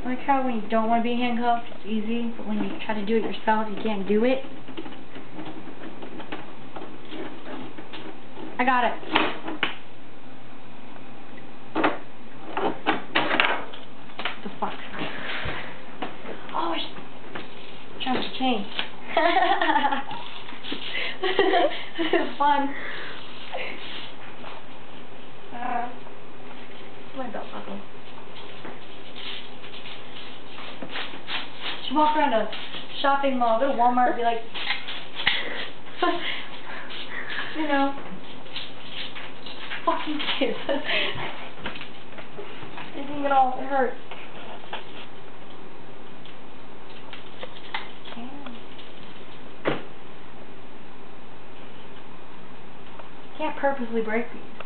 Like how when you don't want to be handcuffed, it's easy, but when you try to do it yourself, you can't do it. I got it. What the fuck? Oh, I jumped the chain. This is fun. My belt buckle. Should walk around a shopping mall, go to Walmart, and be like, you know, fucking kids. Didn't even all hurt. Can't purposely break these.